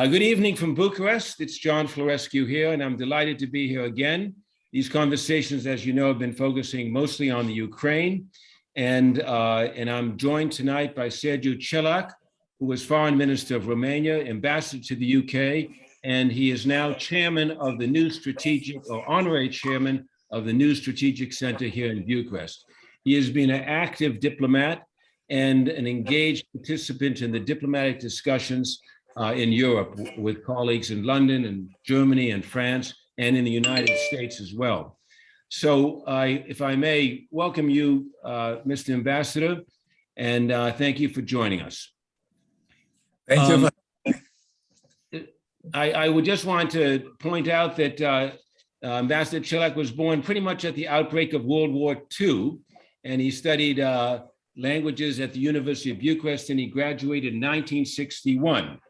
Good evening from Bucharest. It's John Florescu here, and I'm delighted to be here again. These conversations, as you know, have been focusing mostly on the Ukraine, and I'm joined tonight by Sergiu Celac, who was Foreign Minister of Romania, Ambassador to the UK, and he is now Chairman of the New Strategic, or Honorary Chairman of the New Strategic Center here in Bucharest. He has been an active diplomat and an engaged participant in the diplomatic discussions in Europe with colleagues in London and Germany and France and in the United States as well. So if I may welcome you, Mr. Ambassador, and thank you for joining us. Thank you. I would just want to point out that Ambassador Celac was born pretty much at the outbreak of World War II, and he studied languages at the University of Bucharest, and he graduated in 1961.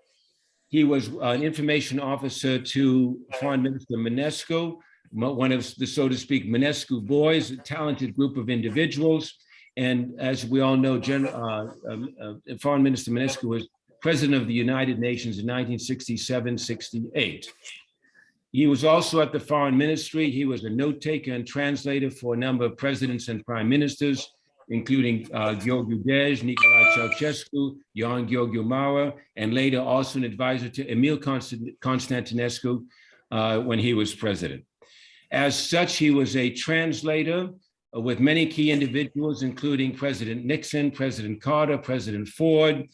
He was an information officer to Foreign Minister Mănescu, one of the, so to speak, Mănescu boys, a talented group of individuals. And as we all know, Foreign Minister Mănescu was President of the United Nations in 1967-68. He was also at the Foreign Ministry. He was a note taker and translator for a number of presidents and prime ministers, including Gheorghiu Dej, Nicolae Ceausescu, Ioan Gheorghiu Maurer, and later also an advisor to Emil Constantinescu when he was president. As such, he was a translator with many key individuals, including President Nixon, President Carter, President Ford,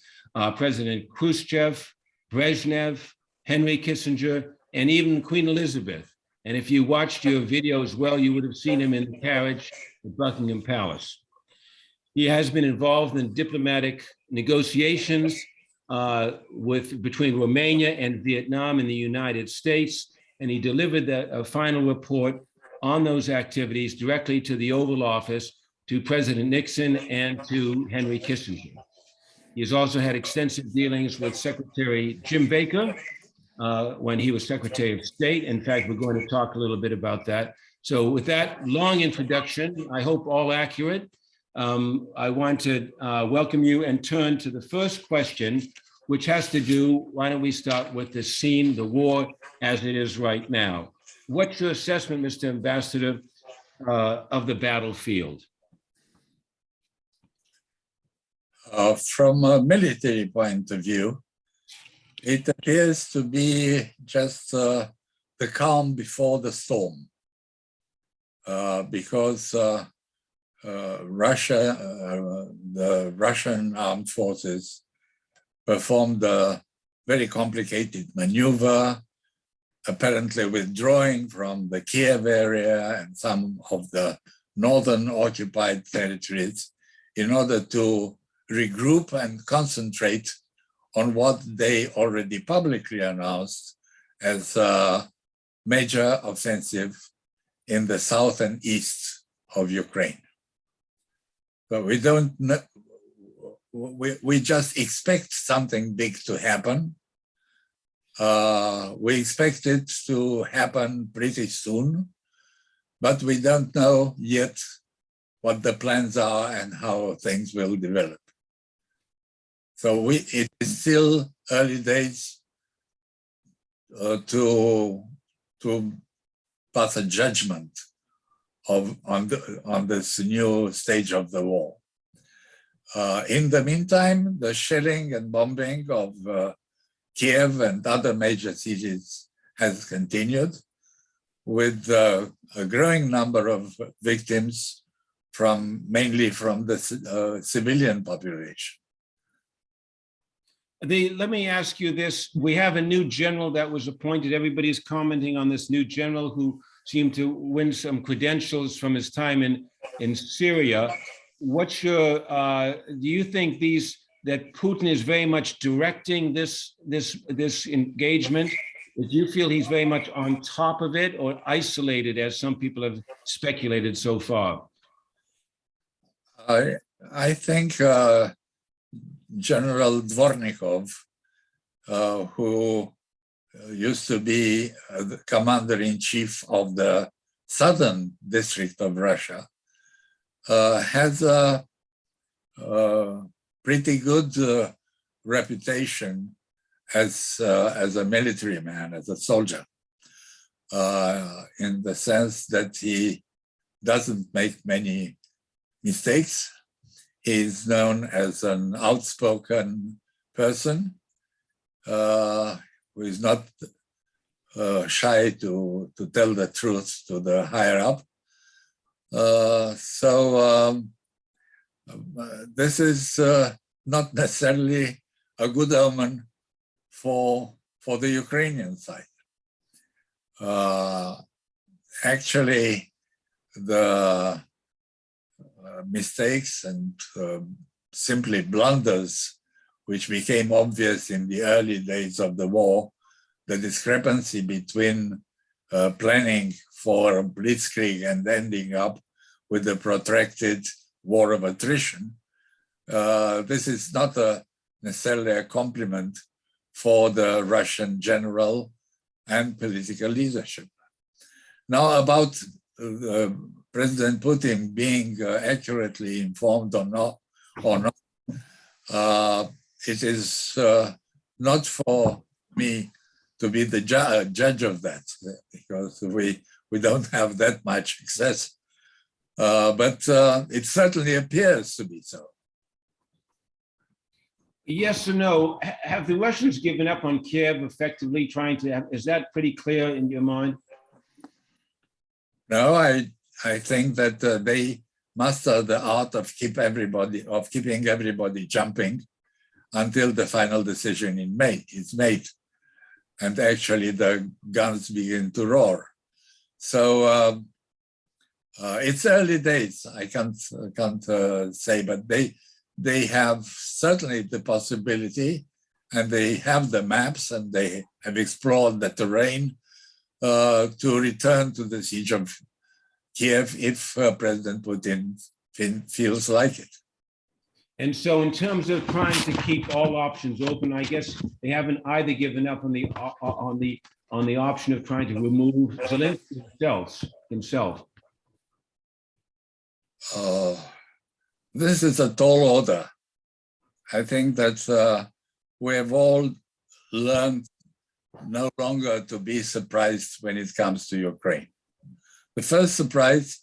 President Khrushchev, Brezhnev, Henry Kissinger, and even Queen Elizabeth. And if you watched your video as well, you would have seen him in the carriage at Buckingham Palace. He has been involved in diplomatic negotiations between Romania and Vietnam in the United States, and he delivered a final report on those activities directly to the Oval Office, to President Nixon and to Henry Kissinger. He has also had extensive dealings with Secretary Jim Baker when he was Secretary of State. In fact, we're going to talk a little bit about that. So with that long introduction, I hope all accurate, I want to welcome you and turn to the first question, which has to do, why don't we start with the scene, the war as it is right now. What's your assessment, Mr. Ambassador, of the battlefield? From a military point of view, it appears to be just the calm before the storm, because the Russian armed forces performed a very complicated maneuver, apparently withdrawing from the Kiev area and some of the northern occupied territories in order to regroup and concentrate on what they already publicly announced as a major offensive in the south and east of Ukraine. But we don't know, we just expect something big to happen. We expect it to happen pretty soon, but we don't know yet what the plans are and how things will develop. So it is still early days to pass a judgment on this new stage of the war. In the meantime, the shelling and bombing of Kiev and other major cities has continued, with a growing number of victims mainly from the civilian population. Let me ask you this. We have a new general that was appointed. Everybody's commenting on this new general who seemed to win some credentials from his time in Syria. What's your, do you think that Putin is very much directing this engagement? Do you feel he's very much on top of it or isolated, as some people have speculated so far? I think General Dvornikov, who used to be the commander-in-chief of the southern district of Russia, has a pretty good reputation as a military man, as a soldier, in the sense that he doesn't make many mistakes. He's known as an outspoken person who is not shy to tell the truth to the higher up. This is not necessarily a good omen for the Ukrainian side. Actually, the mistakes and simply blunders which became obvious in the early days of the war, the discrepancy between planning for a blitzkrieg and ending up with a protracted war of attrition, this is not necessarily a compliment for the Russian general and political leadership. Now, about President Putin being accurately informed or not, it is not for me to be the judge of that, because we don't have that much access. But it certainly appears to be so. Yes or no? Have the Russians given up on Kiev, effectively trying to? Is that pretty clear in your mind? No, I think that they master the art of keeping everybody jumping until the final decision is made, and actually the guns begin to roar. So it's early days. I can't say, but they have certainly the possibility, and they have the maps, and they have explored the terrain to return to the siege of Kiev if President Putin feels like it. And so, in terms of trying to keep all options open, I guess they haven't either given up on the option of trying to remove Zelensky himself. This is a tall order. I think that we have all learned no longer to be surprised when it comes to Ukraine. The first surprise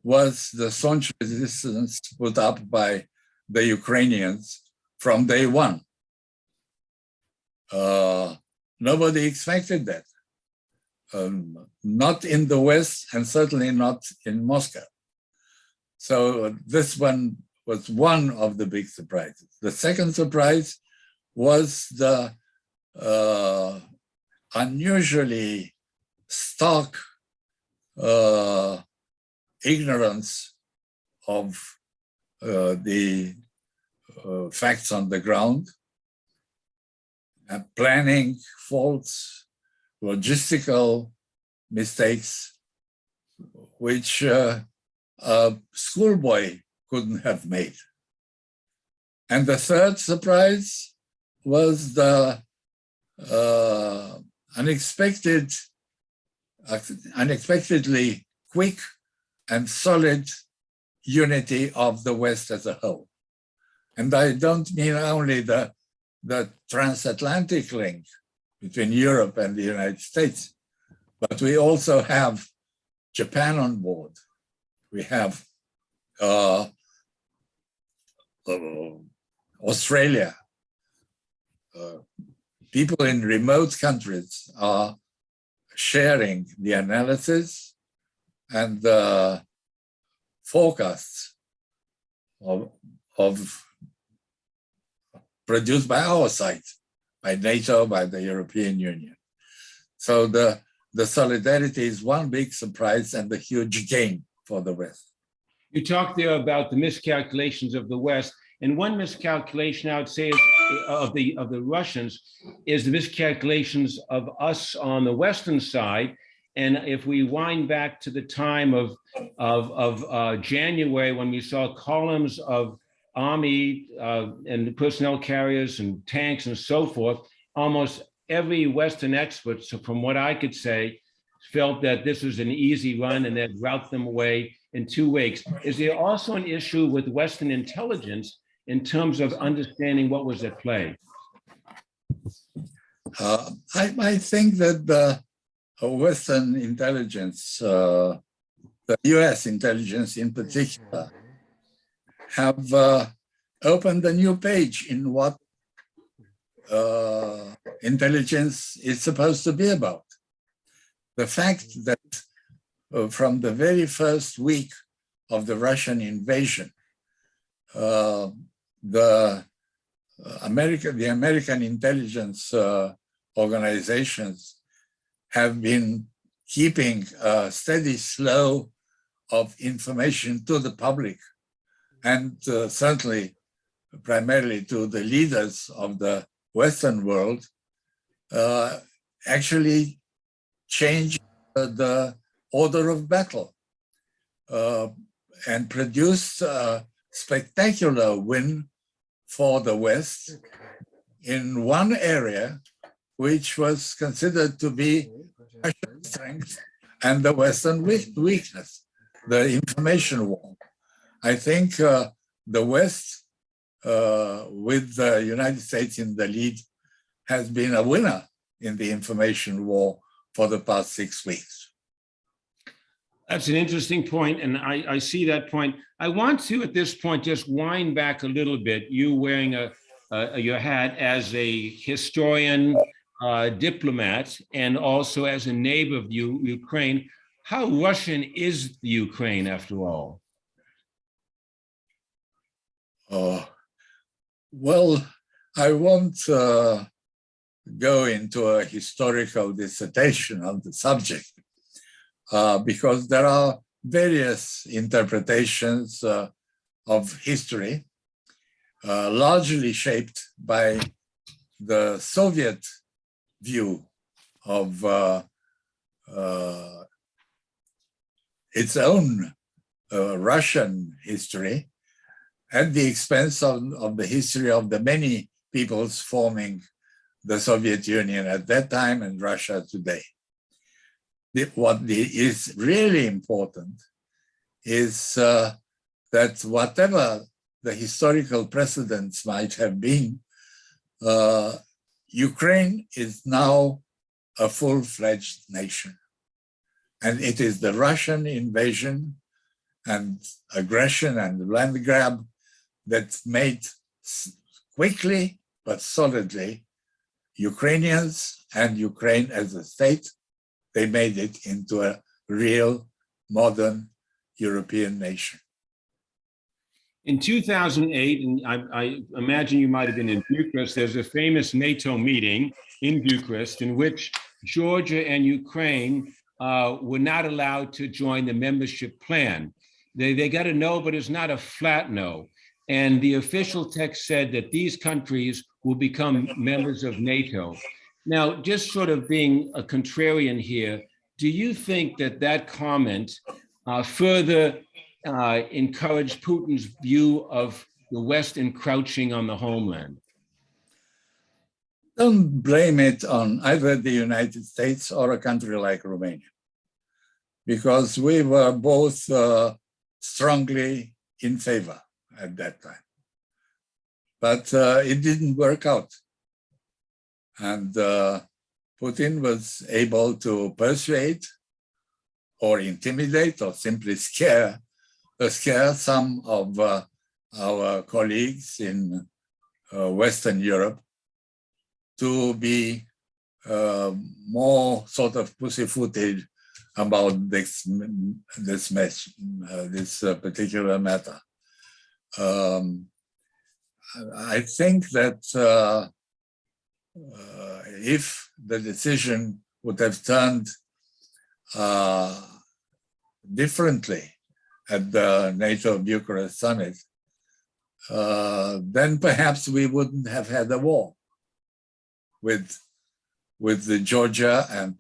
was the staunch resistance put up by the Ukrainians from day one. Nobody expected that. Not in the West, and certainly not in Moscow. So this one was one of the big surprises. The second surprise was the unusually stark ignorance of the facts on the ground, planning faults, logistical mistakes, which a schoolboy couldn't have made. And the third surprise was the unexpectedly quick and solid unity of the West as a whole. And I don't mean only the transatlantic link between Europe and the United States, but we also have Japan on board. We have Australia. People in remote countries are sharing the analysis and the forecasts of produced by our side, by NATO, by the European Union. So the solidarity is one big surprise and a huge gain for the West. You talked there about the miscalculations of the West, and one miscalculation I would say is, of the Russians is the miscalculations of us on the Western side. And if we wind back to the time of January, when we saw columns of army and personnel carriers and tanks and so forth, almost every Western expert, so from what I could say, felt that this was an easy run and they'd rout them away in 2 weeks. Is there also an issue with Western intelligence in terms of understanding what was at play? I think that the Western intelligence, the US intelligence in particular, have opened a new page in what intelligence is supposed to be about. The fact that from the very first week of the Russian invasion, the American intelligence organizations have been keeping a steady flow of information to the public, and certainly primarily to the leaders of the Western world, actually changed the order of battle and produced a spectacular win for the West in one area which was considered to be Russia's strength and the Western weakness, the information war. I think the West, with the United States in the lead, has been a winner in the information war for the past 6 weeks. That's an interesting point, and I see that point. I want to, at this point, just wind back a little bit. You wearing your hat as a historian, diplomat, and also as a neighbor of Ukraine. How Russian is the Ukraine, after all? Well, I won't go into a historical dissertation on the subject because there are various interpretations of history, largely shaped by the Soviet view of its own Russian history, at the expense of the history of the many peoples forming the Soviet Union at that time and Russia today. What is really important is that whatever the historical precedents might have been, Ukraine is now a full-fledged nation. And it is the Russian invasion and aggression and land grab that made quickly but solidly Ukrainians and Ukraine as a state, they made it into a real modern European nation. In 2008, and I imagine you might have been in Bucharest, there's a famous NATO meeting in Bucharest in which Georgia and Ukraine were not allowed to join the membership plan. They got a no, but it's not a flat no. And the official text said that these countries will become members of NATO. Now, just sort of being a contrarian here, do you think that that comment further encouraged Putin's view of the West encroaching on the homeland? Don't blame it on either the United States or a country like Romania, because we were both strongly in favor at that time. But it didn't work out. And Putin was able to persuade or intimidate or simply scare some of our colleagues in Western Europe to be more sort of pussyfooted about this particular matter. I think that if the decision would have turned differently at the NATO Bucharest summit, then perhaps we wouldn't have had a war with the Georgia and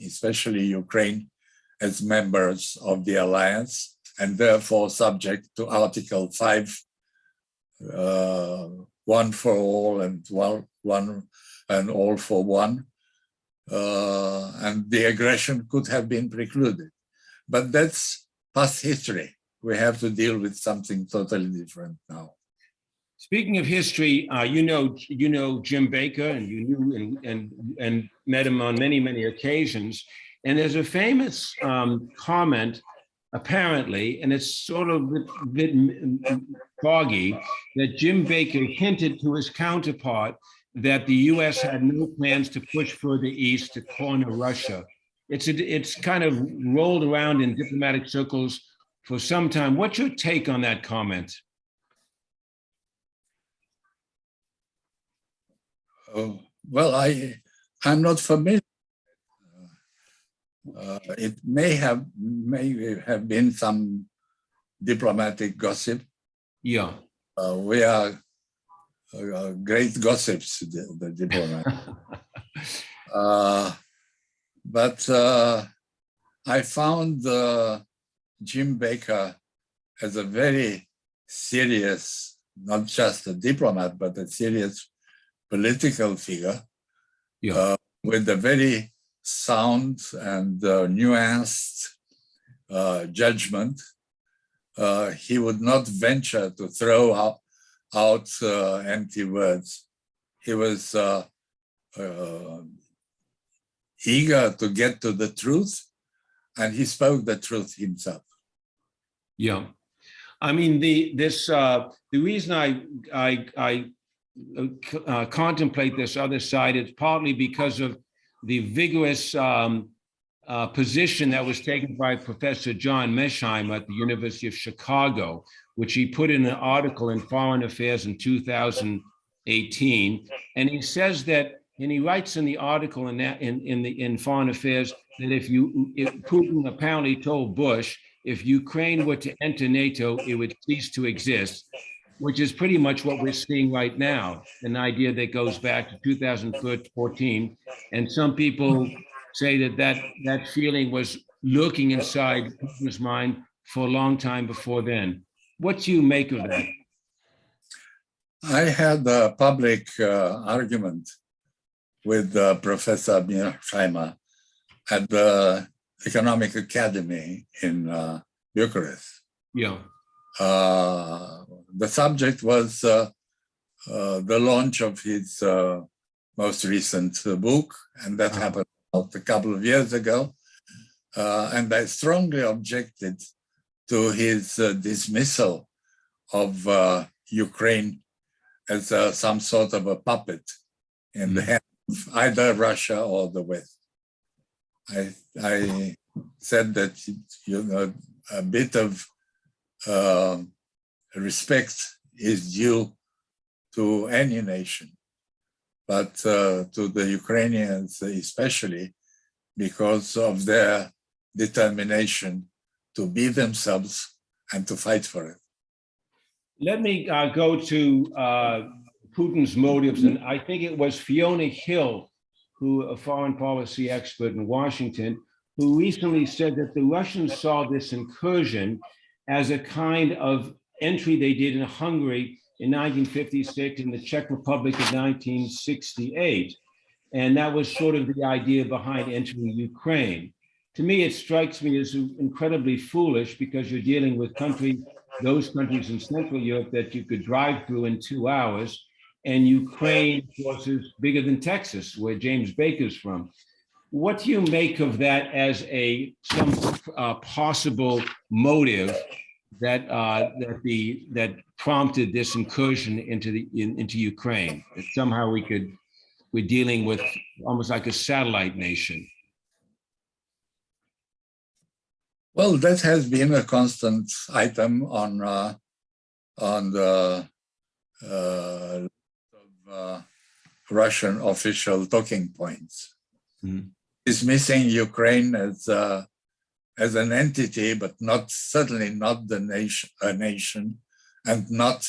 especially Ukraine as members of the alliance, and therefore subject to Article 5, one for all and one and all for one, and the aggression could have been precluded. But that's past history. We have to deal with something totally different now. Speaking of history, you know Jim Baker, and you knew and met him on many occasions. And there's a famous comment, apparently, and it's sort of a bit foggy, that Jim Baker hinted to his counterpart that the U.S. had no plans to push further east to corner Russia. It's kind of rolled around in diplomatic circles for some time. What's your take on that comment? Well, I'm not familiar. It may have been some diplomatic gossip. Yeah. We are great gossips, the diplomats. But I found Jim Baker as a very serious, not just a diplomat, but a serious political figure, Yeah. with a very sound and nuanced judgment. He would not venture to throw out empty words. He was eager to get to the truth, and he spoke the truth himself. Yeah, I mean the reason I contemplate this other side is partly because of the vigorous position that was taken by Professor John Mearsheimer at the University of Chicago, which he put in an article in Foreign Affairs in 2018, and he says that. And he writes in the article in Foreign Affairs that if Putin apparently told Bush, if Ukraine were to enter NATO, it would cease to exist, which is pretty much what we're seeing right now, an idea that goes back to 2014. And some people say that feeling was lurking inside Putin's mind for a long time before then. What do you make of that? I had a public argument with Professor Mearsheimer at the Economic Academy in Bucharest. Yeah. The subject was the launch of his most recent book, and that happened a couple of years ago. And I strongly objected to his dismissal of Ukraine as some sort of a puppet in the hands of either Russia or the West. I said that a bit of respect is due to any nation, but to the Ukrainians especially, because of their determination to be themselves and to fight for it. Let me go to Putin's motives, and I think it was Fiona Hill, a foreign policy expert in Washington, who recently said that the Russians saw this incursion as a kind of entry they did in Hungary in 1956 and the Czech Republic in 1968. And that was sort of the idea behind entering Ukraine. To me, it strikes me as incredibly foolish because you're dealing with those countries in Central Europe that you could drive through in 2 hours, and Ukraine, of course, is bigger than Texas, where James Baker's from. What do you make of that as some possible motive that prompted this incursion into Ukraine? That somehow we're dealing with almost like a satellite nation. Well, that has been a constant item on the Russian official talking points. Mm-hmm. Dismissing Ukraine as an entity, but certainly not a nation, and not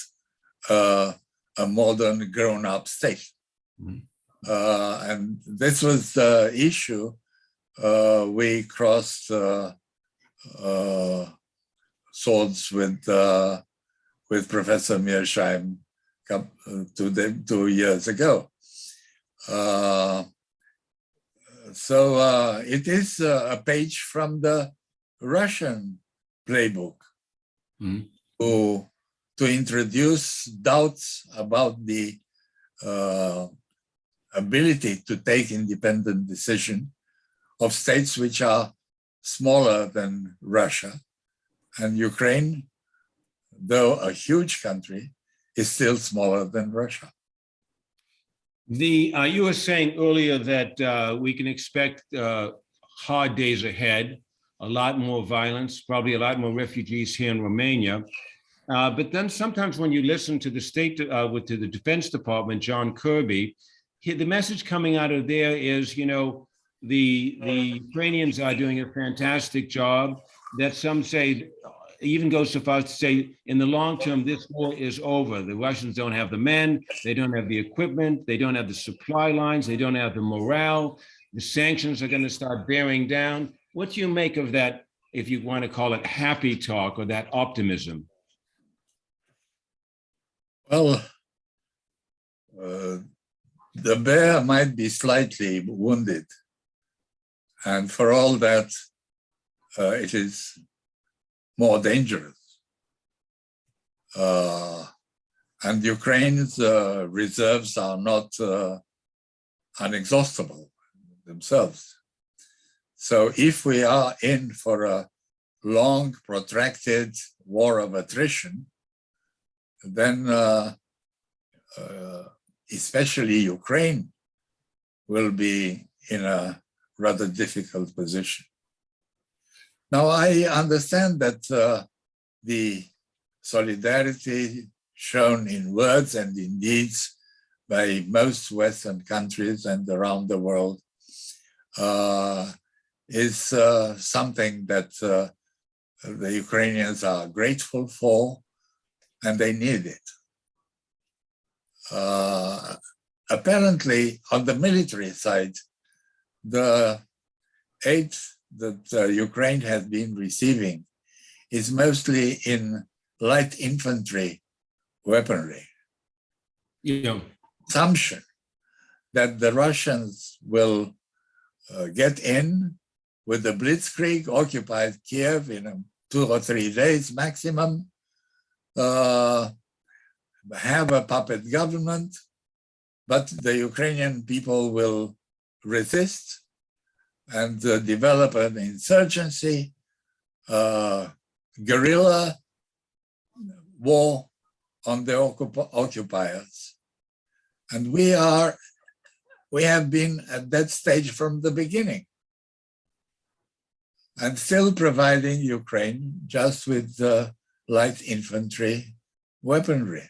a modern grown-up state. Mm-hmm. And this was the issue we crossed swords with Professor Mearsheimer 2 years ago. So it is a page from the Russian playbook to to introduce doubts about the ability to take independent decision of states which are smaller than Russia. And Ukraine, though a huge country, is still smaller than Russia. You were saying earlier that we can expect hard days ahead, a lot more violence, probably a lot more refugees here in Romania. But then sometimes when you listen to the to the Defense Department, John Kirby, the message coming out of there is, the Ukrainians are doing a fantastic job, that some say, even goes so far as to say, in the long term, this war is over. The Russians don't have the men, they don't have the equipment, they don't have the supply lines, they don't have the morale. The sanctions are going to start bearing down. What do you make of that, if you want to call it happy talk, or that optimism? Well, the bear might be slightly wounded, and for all that, it is more dangerous. And Ukraine's reserves are not unexhaustible themselves. So if we are in for a long, protracted war of attrition, then especially Ukraine will be in a rather difficult position. Now, I understand that the solidarity shown in words and in deeds by most Western countries and around the world is something that the Ukrainians are grateful for, and they need it. Apparently, on the military side, the aid that Ukraine has been receiving is mostly in light infantry weaponry. Assumption that the Russians will get in with the blitzkrieg, occupy Kiev in 2 or 3 days maximum, have a puppet government, but the Ukrainian people will resist and develop an insurgency, guerrilla war on the occupiers. And we have been at that stage from the beginning, and still providing Ukraine just with light infantry weaponry.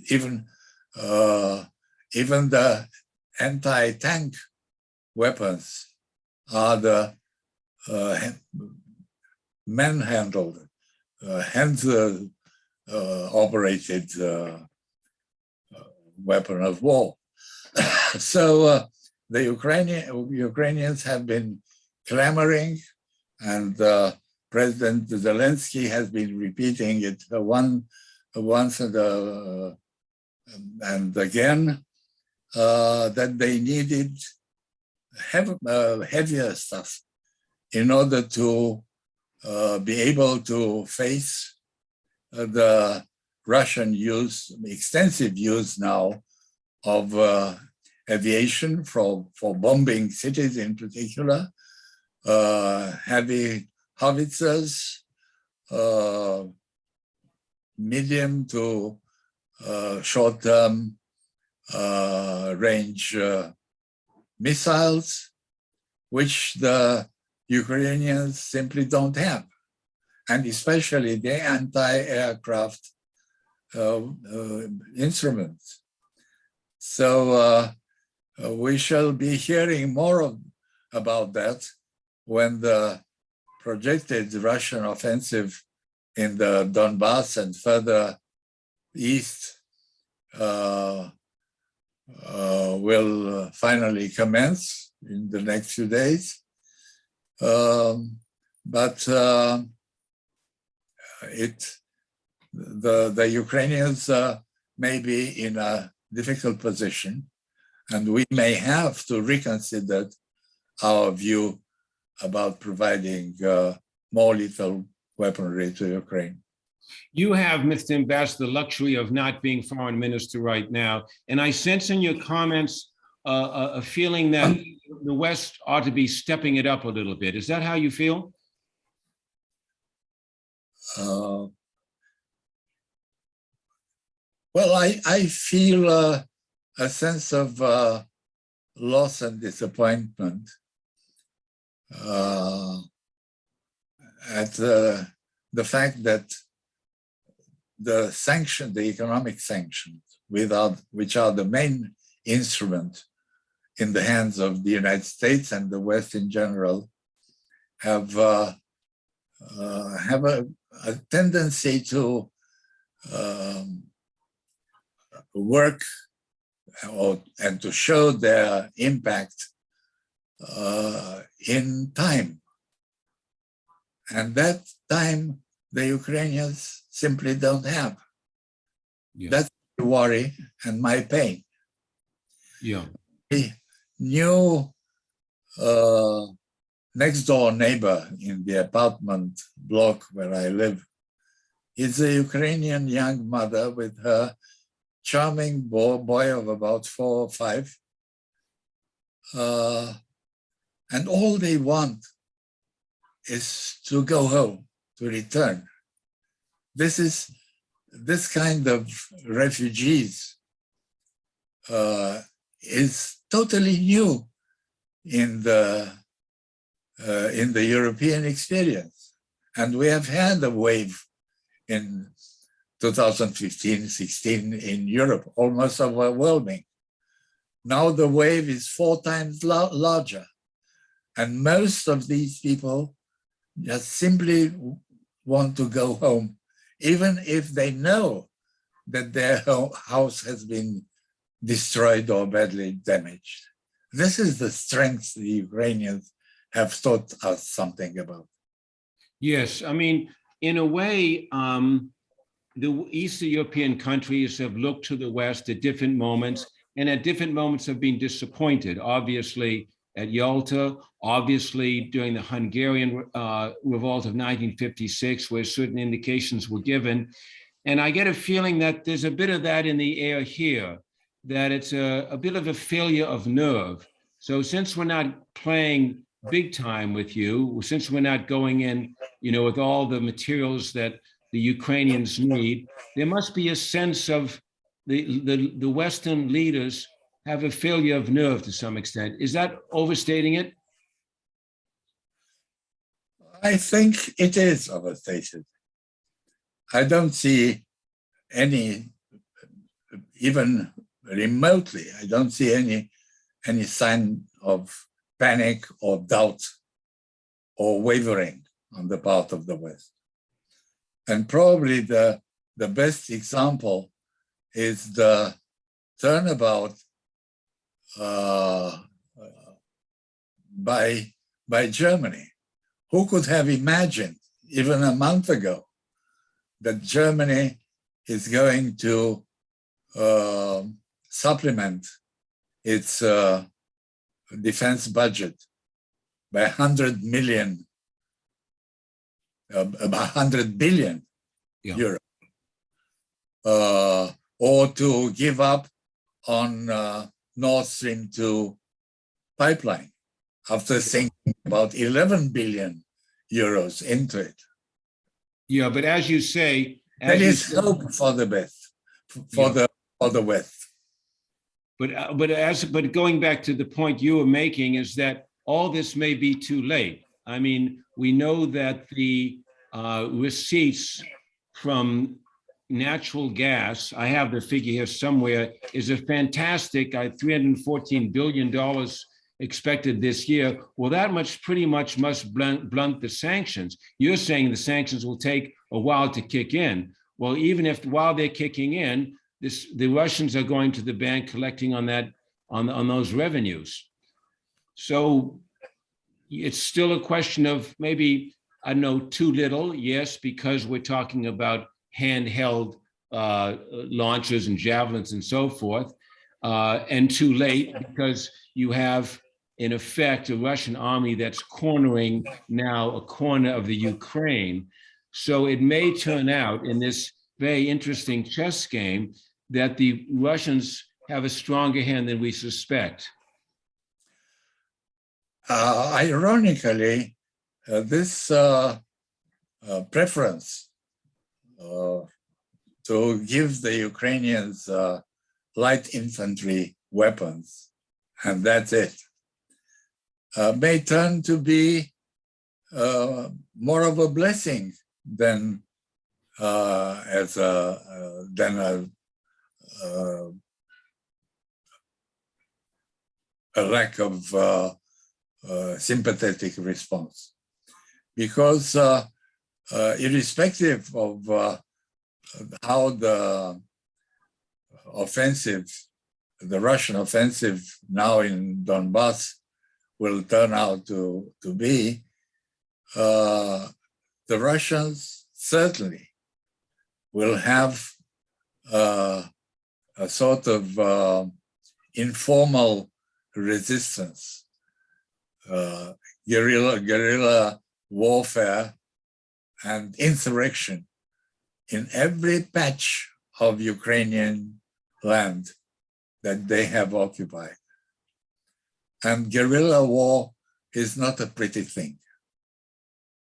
Even the anti-tank weapons are the man-handled, hand-operated weapon of war. So the Ukrainians have been clamoring, and President Zelensky has been repeating it once and again, that they needed heavier stuff in order to be able to face the Russian extensive use now of aviation for bombing cities in particular, heavy howitzers, medium to short-term range missiles, which the Ukrainians simply don't have, and especially the anti-aircraft instruments. So we shall be hearing more about that when the projected Russian offensive in the Donbass and further east will finally commence in the next few days. But the Ukrainians may be in a difficult position, and we may have to reconsider our view about providing more lethal weaponry to Ukraine. You have, Mr. Ambassador, the luxury of not being foreign minister right now. And I sense in your comments a feeling that the West ought to be stepping it up a little bit. Is that how you feel? Well, I feel a sense of loss and disappointment at the fact that the economic sanctions, which are the main instrument in the hands of the United States and the West in general, have a tendency to work and to show their impact in time. And that time the Ukrainians simply don't have. Yeah. That's my worry and my pain. Yeah. The new next door neighbor in the apartment block where I live is a Ukrainian young mother with her charming boy of about 4 or 5. And all they want is to go home, to return. This kind of refugees is totally new in the European experience. And we have had a wave in 2015-16 in Europe, almost overwhelming. Now the wave is 4 times larger. And most of these people just simply want to go home, even if they know that their house has been destroyed or badly damaged. This is the strength the Ukrainians have taught us something about. Yes, I mean, in a way, the Eastern European countries have looked to the West at different moments, and at different moments have been disappointed. Obviously, at Yalta, obviously during the Hungarian revolt of 1956, where certain indications were given. And I get a feeling that there's a bit of that in the air here, that it's a bit of a failure of nerve. So since we're not playing big time with you, since we're not going in, with all the materials that the Ukrainians need, there must be a sense of the Western leaders have a failure of nerve to some extent. Is that overstating it? I think it is overstated. I don't see any, even remotely, I don't see any sign of panic or doubt or wavering on the part of the West. And probably the best example is the turnabout by Germany. Who could have imagined even a month ago that Germany is going to supplement its defense budget by 100 billion euro, or to give up on Nord Stream 2 pipeline after sinking about 11 billion euros into it. Yeah, but as you say, there is hope for the best, for the West. But going back to the point you were making is that all this may be too late. I mean, we know that the receipts from natural gas, I have the figure here somewhere, is a fantastic $314 billion expected this year. Well, that pretty much must blunt the sanctions. You're saying the sanctions will take a while to kick in. Well, even if while they're kicking in, the Russians are going to the bank collecting on those revenues. So it's still a question of maybe, I don't know, too little, yes, because we're talking about handheld launchers and javelins and so forth, and too late because you have, in effect, a Russian army that's cornering now a corner of the Ukraine. So it may turn out in this very interesting chess game that the Russians have a stronger hand than we suspect. Ironically, this preference to give the Ukrainians light infantry weapons, and that's it, may turn to be more of a blessing than a lack of sympathetic response, because irrespective of how the Russian offensive now in Donbass will turn out to be, the Russians certainly will have a sort of informal resistance, guerrilla warfare and insurrection in every patch of Ukrainian land that they have occupied. And guerrilla war is not a pretty thing.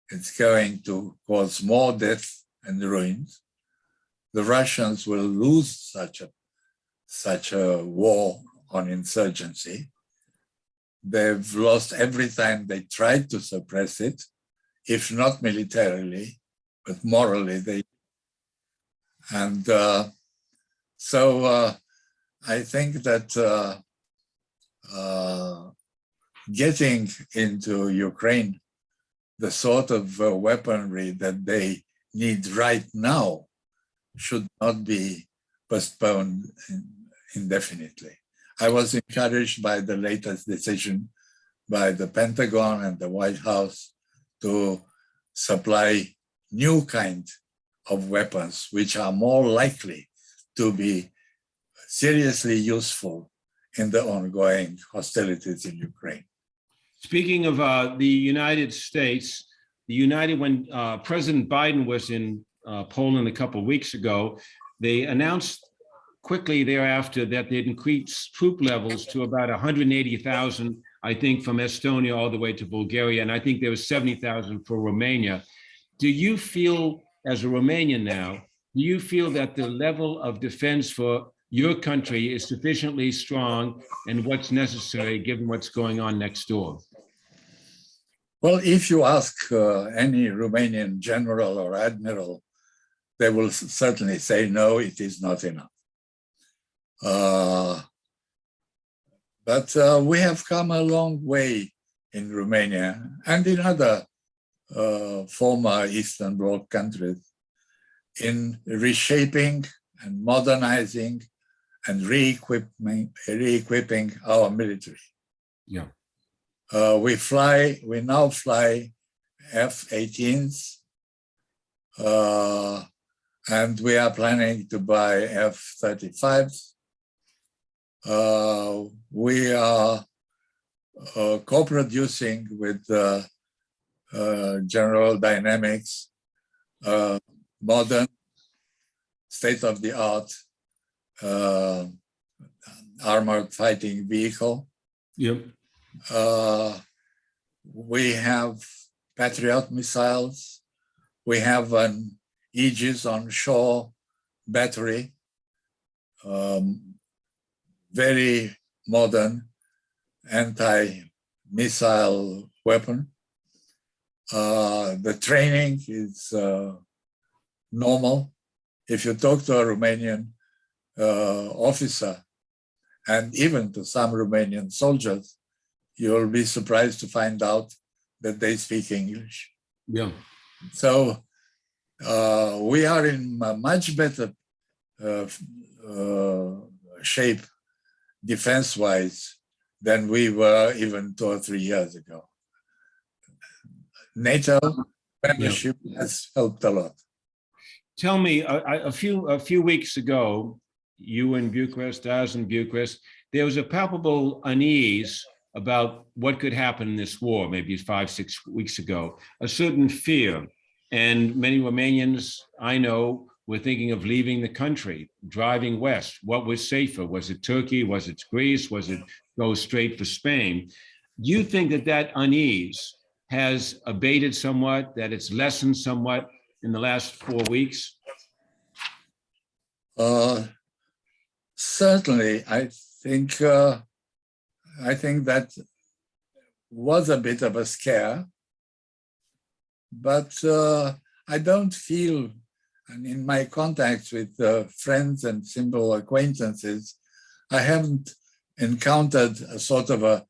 It's going to cause more death and ruins. The Russians will lose such a war on insurgency. They've lost every time they tried to suppress it, if not militarily, but morally they. And so I think that getting into Ukraine the sort of weaponry that they need right now should not be postponed indefinitely. I was encouraged by the latest decision by the Pentagon and the White House to supply new kind of weapons, which are more likely to be seriously useful in the ongoing hostilities in Ukraine. Speaking of the United States, when President Biden was in Poland a couple of weeks ago, they announced quickly thereafter that they'd increased troop levels to about 180,000, I think, from Estonia all the way to Bulgaria, and I think there was 70,000 for Romania. Do you feel, as a Romanian now, do you feel that the level of defense for your country is sufficiently strong and what's necessary given what's going on next door? Well, if you ask any Romanian general or admiral, they will certainly say, no, it is not enough. But we have come a long way in Romania and in other former Eastern Bloc countries in reshaping and modernizing and re-equipping our military. Yeah. We now fly F-18s, and we are planning to buy F-35s. We are co-producing with General Dynamics modern, state-of-the-art armored fighting vehicle. Yep. We have Patriot missiles. We have an Aegis on-shore battery, very modern anti-missile weapon. The training is normal. If you talk to a Romanian officer, and even to some Romanian soldiers, you'll be surprised to find out that they speak English. Yeah. So we are in a much better shape defense-wise than we were even 2 or 3 years ago. NATO membership has helped a lot. Tell me, a few weeks ago, you in Bucharest, I was in Bucharest, there was a palpable unease about what could happen in this war, maybe 5-6 weeks ago, a certain fear. And many Romanians I know were thinking of leaving the country, driving west. What was safer? Was it Turkey? Was it Greece? Was it go straight for Spain? Do you think that that unease has abated somewhat, that it's lessened somewhat in the last 4 weeks? Certainly, I think that was a bit of a scare, but I don't feel, and in my contacts with friends and simple acquaintances, I haven't encountered a sort of a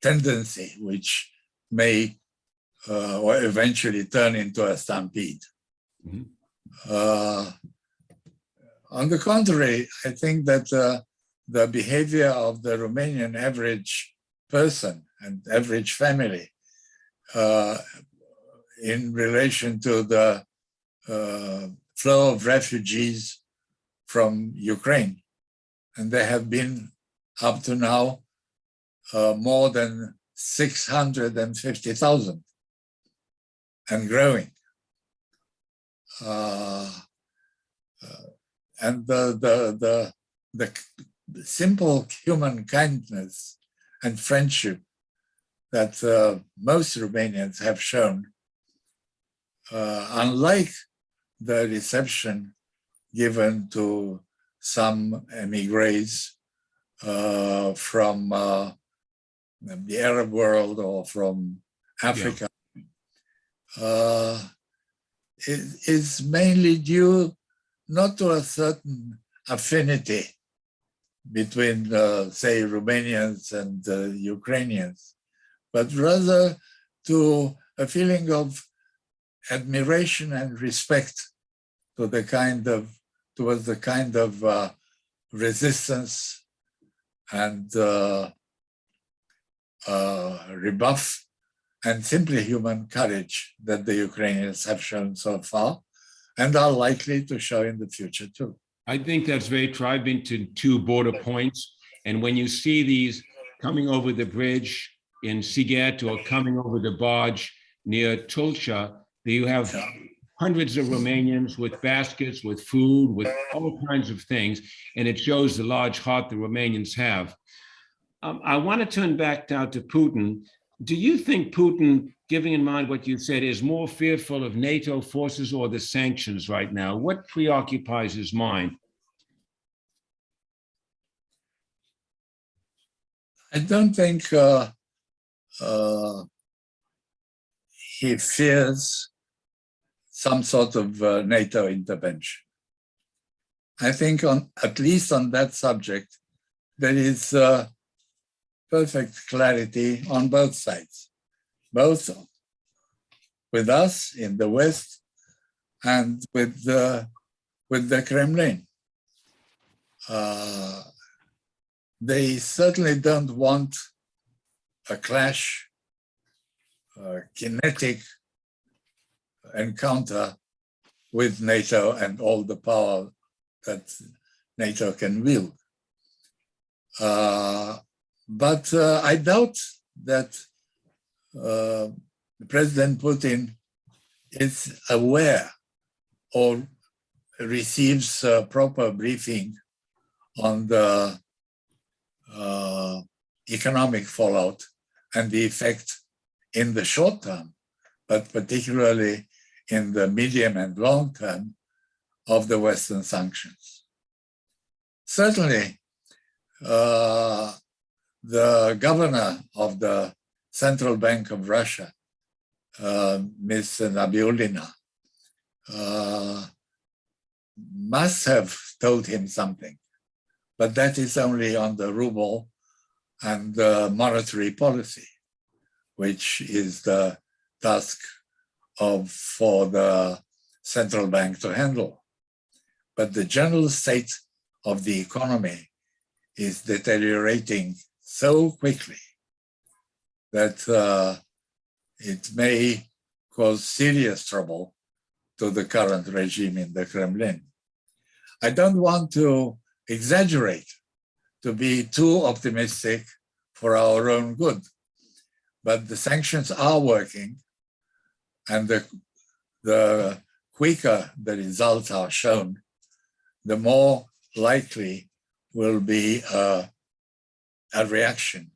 tendency which may or eventually turn into a stampede. Mm-hmm. On the contrary, I think that the behavior of the Romanian average person and average family in relation to the flow of refugees from Ukraine, and there have been up to now more than 650,000 and growing. And the simple human kindness and friendship that most Romanians have shown, unlike the reception given to some emigres from the Arab world or from Africa, is mainly due not to a certain affinity between, say, Romanians and Ukrainians, but rather to a feeling of admiration and respect to towards the kind of resistance and rebuff and simply human courage that the Ukrainians have shown so far and are likely to show in the future too. I think that's very true. I've been to 2 border points, and when you see these coming over the bridge in Sighet or coming over the barge near Tulcea, you have hundreds of Romanians with baskets, with food, with all kinds of things, and it shows the large heart the Romanians have. I want to turn back now to Putin. Do you think Putin, giving in mind what you said, is more fearful of NATO forces or the sanctions right now? What preoccupies his mind? I don't think he fears some sort of NATO intervention. I think at least on that subject, there is perfect clarity on both sides, both with us in the West and with the Kremlin. They certainly don't want a clash, a kinetic encounter with NATO and all the power that NATO can wield. But I doubt that President Putin is aware or receives proper briefing on the economic fallout and the effect in the short term, but particularly in the medium and long term of the Western sanctions. Certainly, the governor of the Central Bank of Russia, Ms. Nabiullina, must have told him something, but that is only on the ruble and the monetary policy, which is the task for the central bank to handle. But the general state of the economy is deteriorating so quickly that it may cause serious trouble to the current regime in the Kremlin. I don't want to exaggerate, to be too optimistic for our own good, but the sanctions are working, and the quicker the results are shown, the more likely will be a reaction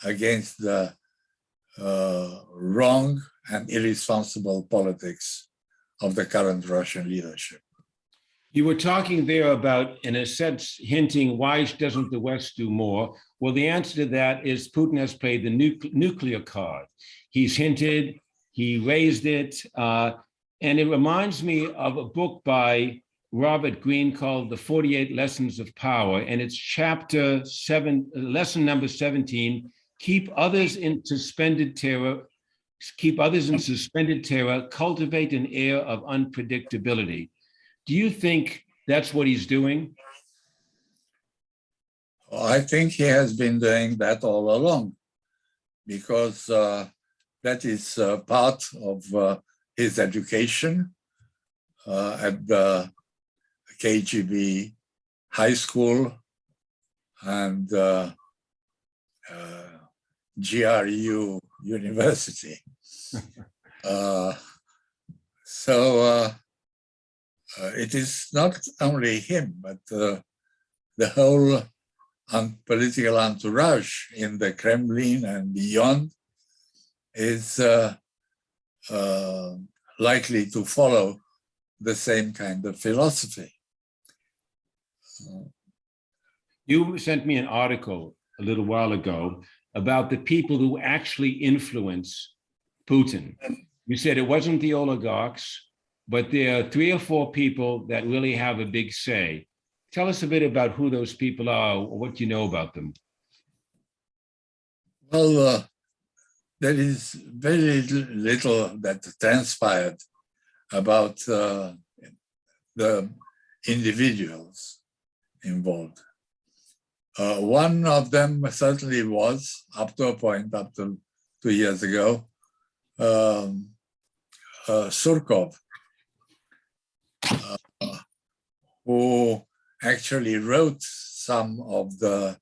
against the wrong and irresponsible politics of the current Russian leadership. You were talking there about, in a sense, hinting, why doesn't the West do more? Well, the answer to that is Putin has played the nuclear card. He's hinted, he raised it, and it reminds me of a book by Robert Greene called The 48 Lessons of Power, and it's chapter 7, lesson number 17, keep others in suspended terror, cultivate an air of unpredictability. Do you think that's what he's doing? I think he has been doing that all along, because that is part of his education at the KGB high school and GRU university. It is not only him, but the whole political entourage in the Kremlin and beyond is likely to follow the same kind of philosophy. You sent me an article a little while ago about the people who actually influence Putin. You said it wasn't the oligarchs, but there are 3 or 4 people that really have a big say. Tell us a bit about who those people are, or what you know about them. Well, there is very little that transpired about the individuals involved. One of them certainly was, up to a point, up to 2 years ago, Surkov, who actually wrote some of the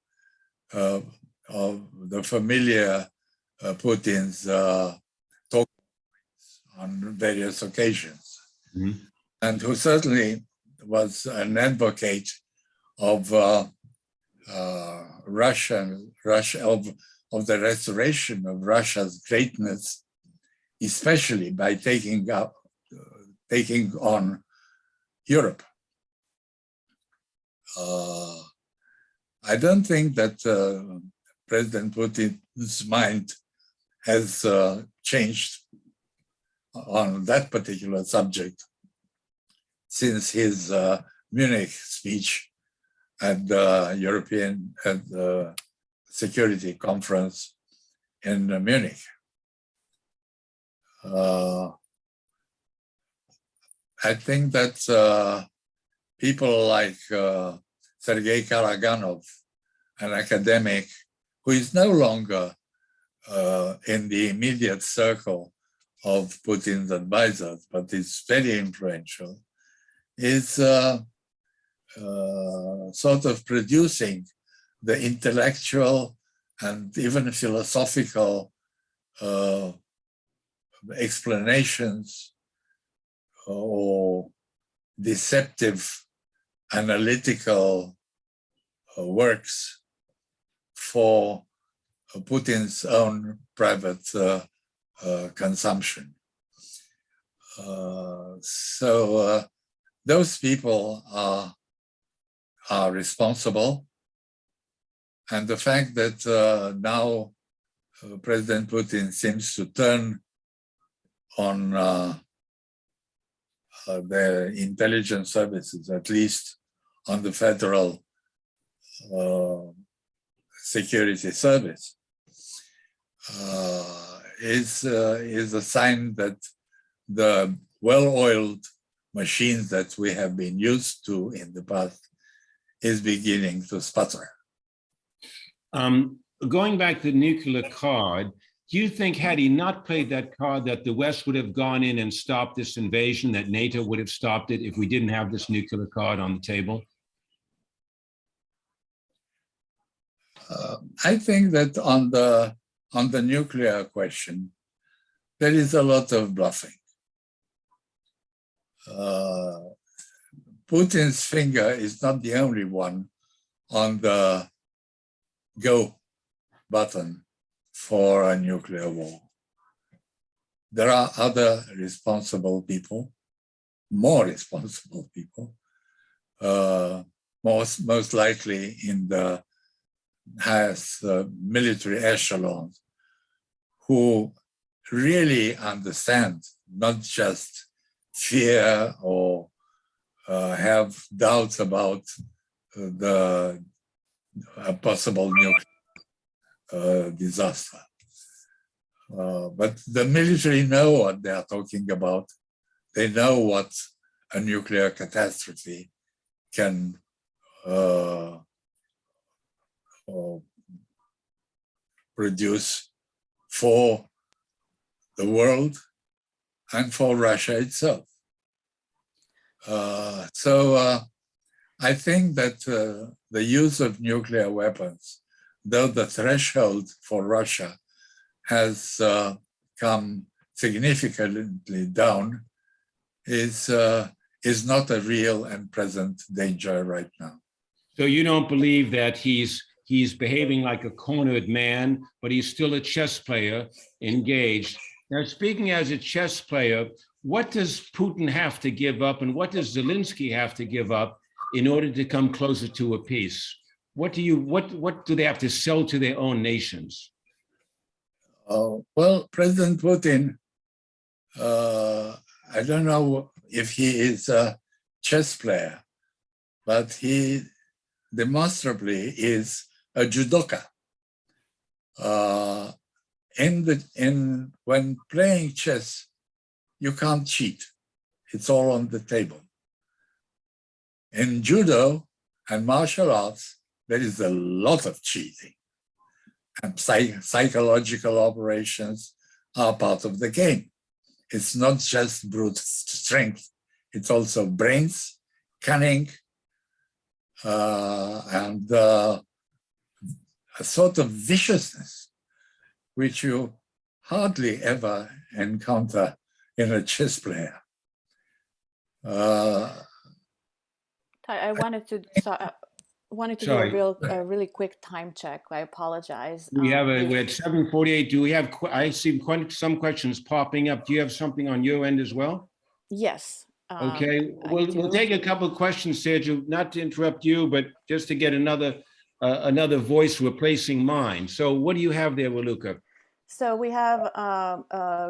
familiar Putin's talk on various occasions, and who certainly was an advocate of of the restoration of Russia's greatness, especially by taking on Europe. I don't think that President Putin's mind has changed on that particular subject since his Munich speech at the European Security Conference in Munich. I think that people like Sergei Karaganov, an academic who is no longer in the immediate circle of Putin's advisors, but is very influential, is sort of producing the intellectual and even philosophical explanations or deceptive analytical works for Putin's own private consumption. So those people are responsible. And the fact that now President Putin seems to turn on the intelligence services, at least on the Federal Security Service, is a sign that the well-oiled machines that we have been used to in the past is beginning to sputter. Going back to the nuclear card, do you think had he not played that card that the West would have gone in and stopped this invasion, that NATO would have stopped it if we didn't have this nuclear card on the table? I think that on the nuclear question, there is a lot of bluffing. Putin's finger is not the only one on the go button for a nuclear war. There are other responsible people, more responsible people, most likely in the highest military echelons, who really understand, not just fear or have doubts about the possible nuclear disaster. But the military know what they are talking about. They know what a nuclear catastrophe can produce for the world and for Russia itself. I think that the use of nuclear weapons, though the threshold for Russia has come significantly down, is not a real and present danger right now. So you don't believe that he's behaving like a cornered man, but he's still a chess player engaged. Now, speaking as a chess player, what does Putin have to give up, and what does Zelensky have to give up in order to come closer to a peace? What do they have to sell to their own nations? Well, President Putin, I don't know if he is a chess player, but he demonstrably is a judoka. When playing chess, you can't cheat. It's all on the table. In judo and martial arts, there is a lot of cheating. And psychological operations are part of the game. It's not just brute strength. It's also brains, cunning, and a sort of viciousness, which you hardly ever encounter in a chess player. I wanted to do a really quick time check. I apologize. We're at 7:48. Do we have? I see some questions popping up. Do you have something on your end as well? Yes. Okay, we'll take a couple of questions, Sergiu, not to interrupt you, but just to get another voice replacing mine. So what do you have there, Raluca? So we have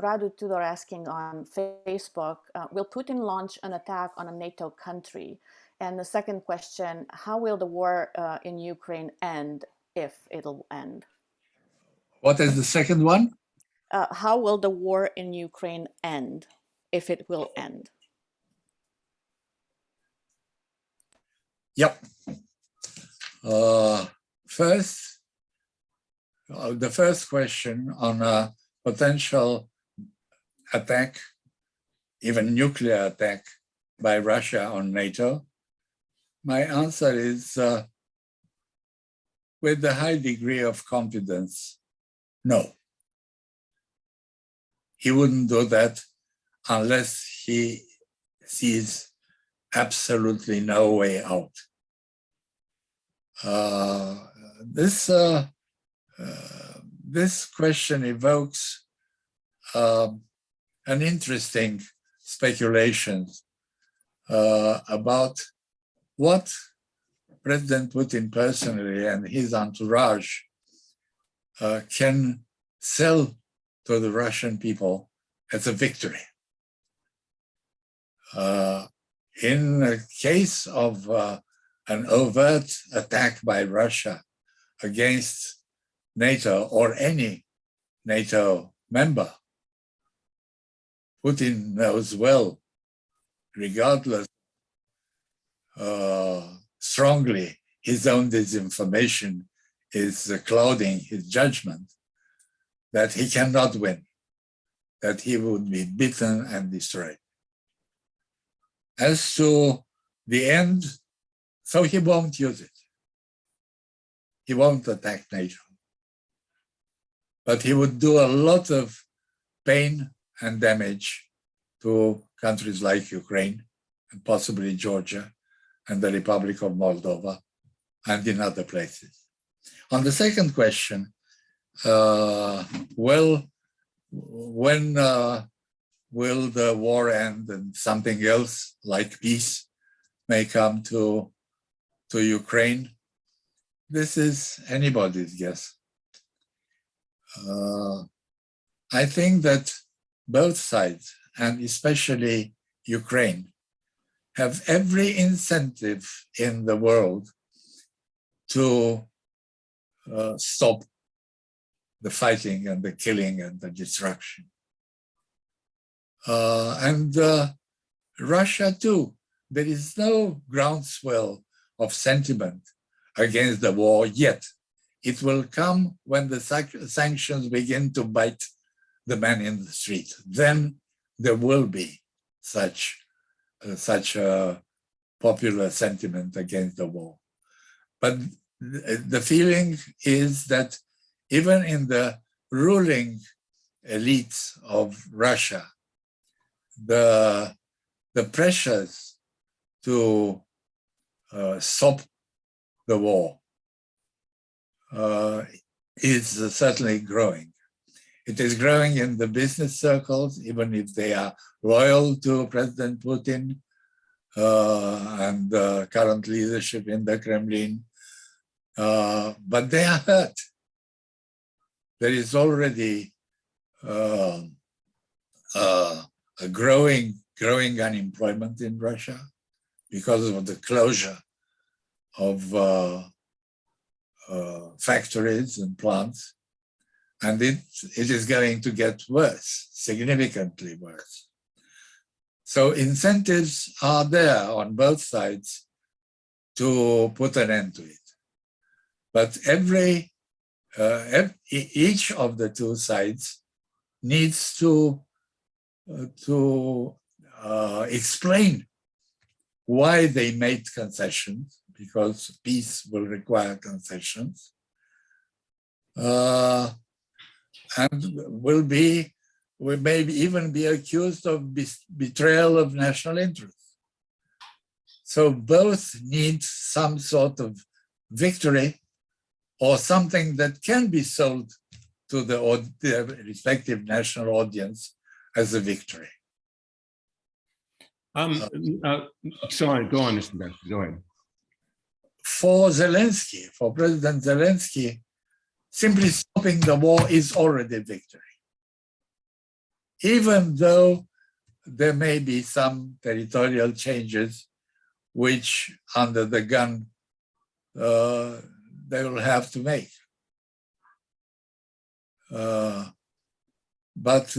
Radu Tudor asking on Facebook, will Putin launch an attack on a NATO country? And the second question, how will the war in Ukraine end, if it'll end? What is the second one? How will the war in Ukraine end, if it will end? Yep. First, the first question on a potential attack, even nuclear attack by Russia on NATO, my answer is with a high degree of confidence, no. He wouldn't do that unless he sees absolutely no way out. This question evokes an interesting speculation about what President Putin personally and his entourage can sell to the Russian people as a victory. In the case of an overt attack by Russia against NATO or any NATO member, Putin knows well, regardless strongly his own disinformation is clouding his judgment, that he cannot win, that he would be beaten and destroyed. As to the end, so he won't use it. He won't attack NATO. But he would do a lot of pain and damage to countries like Ukraine and possibly Georgia and the Republic of Moldova and in other places. On the second question, when will the war end and something else like peace may come to Ukraine? This is anybody's guess. I think that both sides, and especially Ukraine, have every incentive in the world to stop the fighting and the killing and the destruction. And Russia too. There is no groundswell of sentiment against the war yet. It will come when the sanctions begin to bite the man in the street. Then there will be such a popular sentiment against the war. But the feeling is that even in the ruling elites of Russia, the pressures to stop the war is certainly growing. It is growing in the business circles, even if they are loyal to President Putin and the current leadership in the Kremlin, but they are hurt. There is already a growing unemployment in Russia because of the closure of factories and plants. And it is going to get worse, significantly worse. So incentives are there on both sides to put an end to it. But each of the two sides needs to explain why they made concessions, because peace will require concessions, and will maybe even be accused of betrayal of national interest. So both need some sort of victory or something that can be sold to the respective national audience as a victory. Sorry, go on, Mr. Becker, go ahead. For Zelensky, for President Zelensky, simply stopping the war is already victory. Even though there may be some territorial changes, which under the gun, they will have to make. But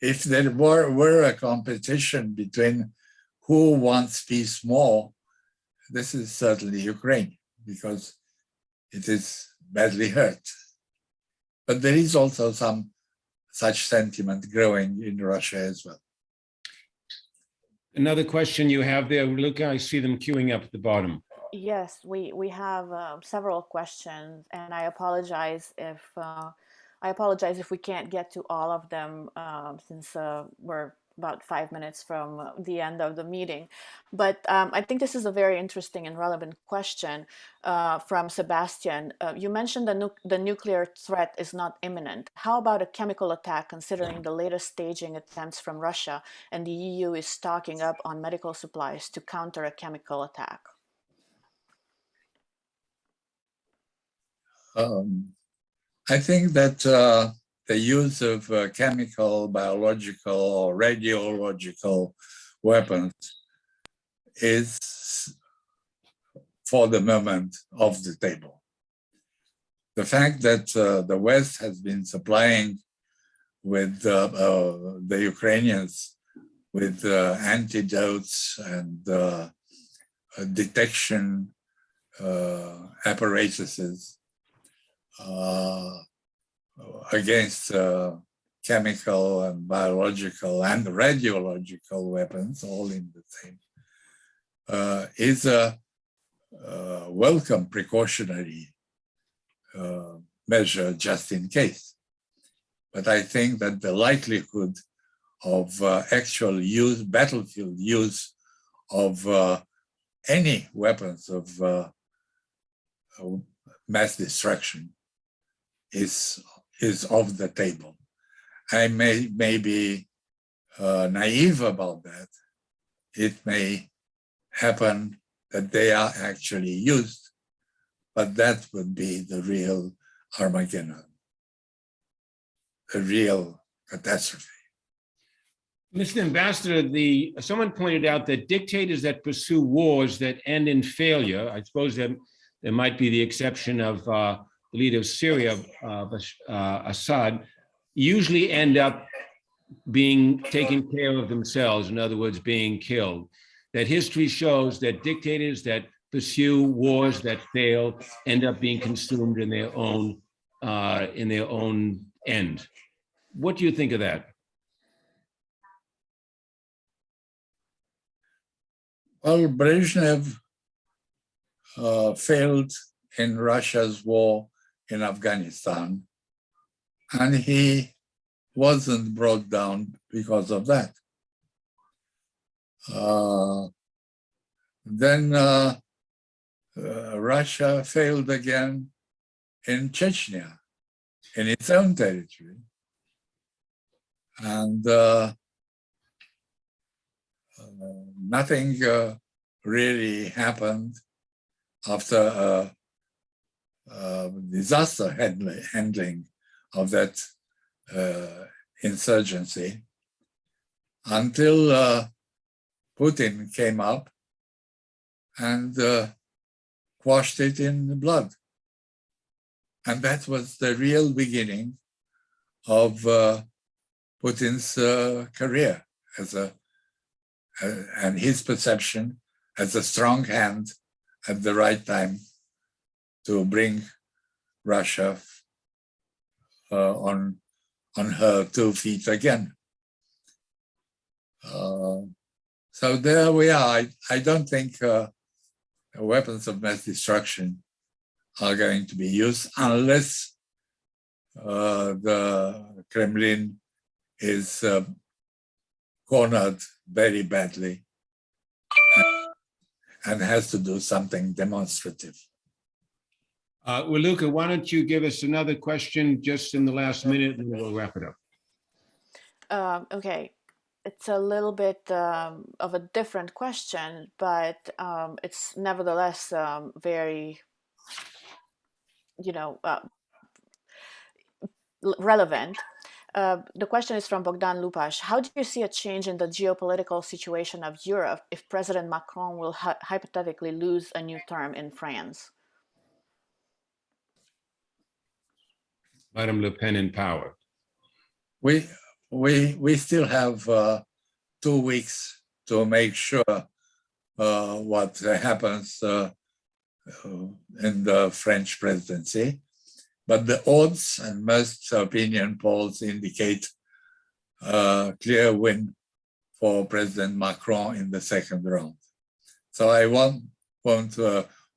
if there were a competition between who wants peace more, this is certainly Ukraine, because it is badly hurt. But there is also some such sentiment growing in Russia as well. Another question you have there, Luca, I see them queuing up at the bottom. Yes, we have several questions, and I apologize if we can't get to all of them since we're about 5 minutes from the end of the meeting. But I think this is a very interesting and relevant question from Sebastian. You mentioned the nuclear threat is not imminent. How about a chemical attack, considering the latest staging attempts from Russia, and the EU is stocking up on medical supplies to counter a chemical attack? I think that the use of chemical, biological, or radiological weapons is, for the moment, off the table. The fact that the West has been supplying with the Ukrainians with antidotes and detection apparatuses against chemical and biological and radiological weapons, all in the same, is a welcome precautionary measure just in case. but I think that the likelihood of actual use, battlefield use of any weapons of mass destruction is off the table. I may be naive about that. It may happen that they are actually used, but that would be the real Armageddon, the real catastrophe. Mr. Ambassador, someone pointed out that dictators that pursue wars that end in failure, I suppose that there might be the exception of the leader of Syria, Assad, usually end up being taken care of themselves, in other words, being killed. That history shows that dictators that pursue wars that fail end up being consumed in their own end. What do you think of that? Well, Brezhnev failed in Russia's war in Afghanistan, and he wasn't brought down because of that. Then Russia failed again in Chechnya, in its own territory. And nothing really happened after disaster handling of that insurgency until Putin came up and quashed it in blood. And that was the real beginning of Putin's career as and his perception as a strong hand at the right time to bring Russia on her 2 feet again. So there we are. I don't think weapons of mass destruction are going to be used unless the Kremlin is cornered very badly and has to do something demonstrative. Well, Luca, why don't you give us another question just in the last minute and we'll wrap it up. Okay, it's a little bit of a different question, but it's nevertheless very, relevant. The question is from Bogdan Lupash. How do you see a change in the geopolitical situation of Europe if President Macron will hypothetically lose a new term in France? Madame Le Pen in power. We still have 2 weeks to make sure what happens in the French presidency. But the odds and most opinion polls indicate a clear win for President Macron in the second round. So I won't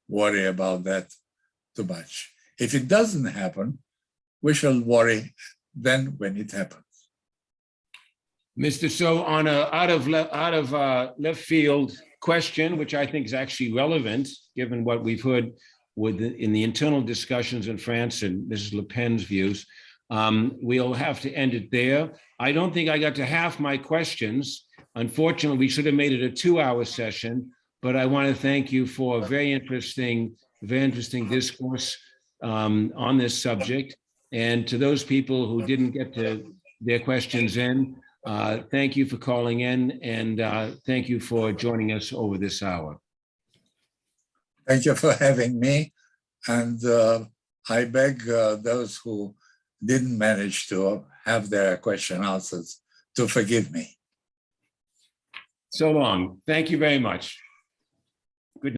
worry about that too much. If it doesn't happen, we shall worry then when it happens. Mr. So on a out of left field question, which I think is actually relevant, given what we've heard in the internal discussions in France and Mrs. Le Pen's views, we'll have to end it there. I don't think I got to half my questions. Unfortunately, we should have made it a 2-hour session, but I want to thank you for a very interesting discourse on this subject. And to those people who didn't get to their questions in, thank you for calling in, and thank you for joining us over this hour. Thank you for having me. And I beg those who didn't manage to have their question answered to forgive me. So long. Thank you very much.